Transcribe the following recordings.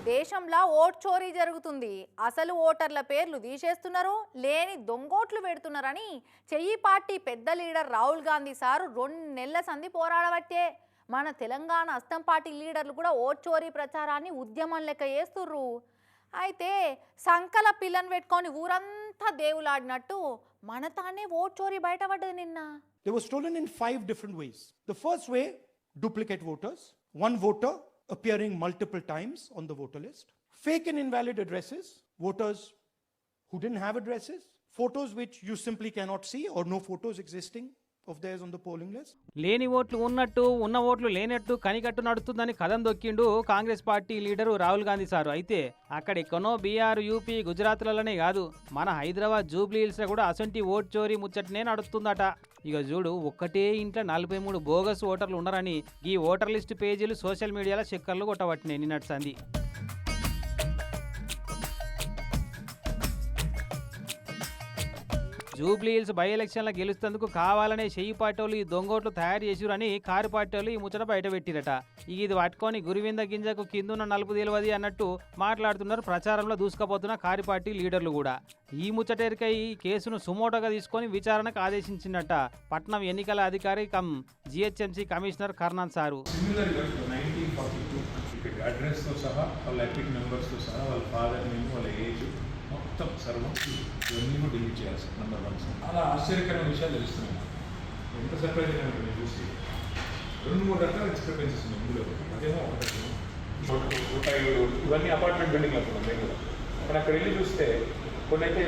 దేశంలో ఓట్ చోరీ జరుగుతుంది. అసలు ఓటర్ల పేర్లు తీసేస్తున్నారు, లేని దొంగోట్లు పెడుతున్నారని చెయ్యి పార్టీ పెద్ద లీడర్ రాహుల్ గాంధీ సారు 2 నెలల సంధి పోరాడబట్టే మన తెలంగాణ అస్తం పార్టీ లీడర్లు కూడా ఓట్ చోరీ ప్రచారాన్ని ఉద్యమం లెక్క చేస్తుర్రు. అయితే సంకల పిల్లని పెట్టుకొని ఊరంతా దేవులాడినట్టు మన తానే ఓట్ చోరీ బయటపడ్డది నిన్న. They were stolen in 5 different ways. The first way, duplicate voters, one voter appearing multiple times on the voter list, fake and invalid addresses, voters who didn't have addresses, photos which you simply cannot see or no photos existing of theirs on the polling list. లేని ఓట్లు ఉన్నట్టు ఉన్న ఓట్లు లేనట్టు కనికట్టు నడుస్తుందని కథం దొక్కిండు Congress party leader Rahul Gandhi sir. అయితే అక్కడెక్కనో బీహార్, యూపీ, గుజరాత్లలోనే కాదు మన హైదరాబాద్ జూబ్లీ హిల్స్లో కూడా అసొంటి ఓట్ చోరీ ముచ్చటనే నడుస్తుందట. ఇక చూడు, ఒక్కటే ఇంట్లో 43 బోగస్ ఓటర్లు ఉన్నారని ఈ ఓటర్ లిస్ట్ పేజీలు సోషల్ మీడియాలో చక్కర్లు కొట్టబట్టినాయి నిన్నటి సంది. జూబ్లీ హిల్స్ బై ఎలక్షన్లో గెలుస్తేందుకు కావాలనే చెయ్యి పార్టీలు ఈ దొంగోట్లు తయారు చేసిరని కారు పార్టీలు ఈ ముచ్చట బయట పెట్టిరట. ఇది పట్టుకొని గురివింద గింజకు కిందున్న నలుపు తెలియదు అన్నట్టు మాట్లాడుతున్నారు ప్రచారంలో దూసుకుపోతున్న కారు పార్టీ లీడర్లు కూడా. ఈ ముచ్చటేరికై ఈ కేసును సుమోటోగా తీసుకొని విచారణకు ఆదేశించినట్ట పట్నం ఎన్నికల అధికారి cum GHMC commissioner Karnan sir. అడ్రస్తో సహా వాళ్ళ ఎపిక్ నెంబర్స్తో సహా వాళ్ళ ఫాదర్ నేమ్, వాళ్ళ ఏజ్ మొత్తం సర్వం ఇవన్నీ కూడా డిలీట్ చేయాల్సి నెంబర్ 1. అలా ఆశ్చర్యకరమైన విషయాలు తెలుస్తున్నాయి. ఎంత సర్ప్రైజ్ అయినా చూసి 2-3 రకాల డిస్క్రిపెన్సీస్ ఉన్నాయి ఇందులో. అదేమో ఒకటి ఇవన్నీ అపార్ట్మెంట్ బిల్డింగ్ అనుకున్నాం మేము కూడా. అక్కడ వెళ్ళి చూస్తే కొన్ని అయితే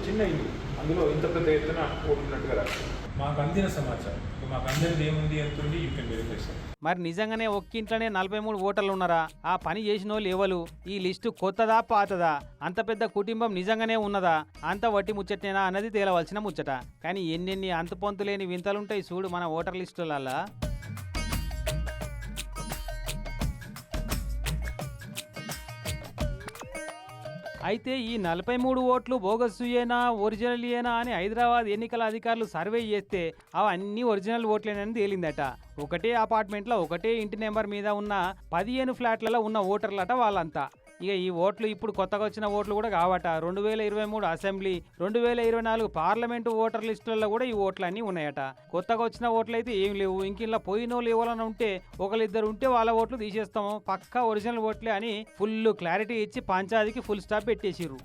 చిన్న ఇల్లు, అందులో ఇంత పెద్ద ఎత్తున ఓటున్నట్టుగా రాస్తారు. మాకు అందిన సమాచారం, మాకు అందరిది ఏముంది ఎంతుంది, యూ కెన్ వెరిఫై సార్. మరి నిజంగానే ఒక్కింట్లోనే 43 ఓటర్లు ఉన్నారా? ఆ పని చేసిన వాళ్ళు ఎవరు? ఈ లిస్టు కొత్తదా పాతదా? అంత పెద్ద కుటుంబం నిజంగానే ఉన్నదా? అంత వట్టి ముచ్చటేనా అన్నది తేలవలసిన ముచ్చట. కానీ ఎన్నెన్ని అంతుపొంతు లేని వింతలుంటాయి చూడు మన ఓటర్ లిస్టులల్లా. అయితే ఈ 43 ఓట్లు బోగస్సుయేనా ఒరిజినల్ ఏనా అని హైదరాబాద్ ఎన్నికల అధికారులు సర్వే చేస్తే అవన్నీ ఒరిజినల్ ఓట్లేనని తేలిందట. ఒకటే అపార్ట్మెంట్లో ఒకటే ఇంటి నెంబర్ మీద ఉన్న 15 ఫ్లాట్లలో ఉన్న ఓటర్లట వాళ్ళంతా. ఇక ఈ ఓట్లు ఇప్పుడు కొత్తగా వచ్చిన ఓట్లు కూడా కావట. 2023 అసెంబ్లీ, 2024 పార్లమెంటు ఓటర్ లిస్టులలో కూడా ఈ ఓట్లన్నీ ఉన్నాయట. కొత్తగా వచ్చిన ఓట్లు అయితే ఏం లేవు. ఇంకిలా పోయినోళ్ళు ఎవరైనా ఉంటే ఒకరిద్దరు ఉంటే వాళ్ళ ఓట్లు తీసేస్తాము, పక్కా ఒరిజినల్ ఓట్లే అని ఫుల్ క్లారిటీ ఇచ్చి పంచాయతీకి ఫుల్ స్టాప్ పెట్టేసిర్రు.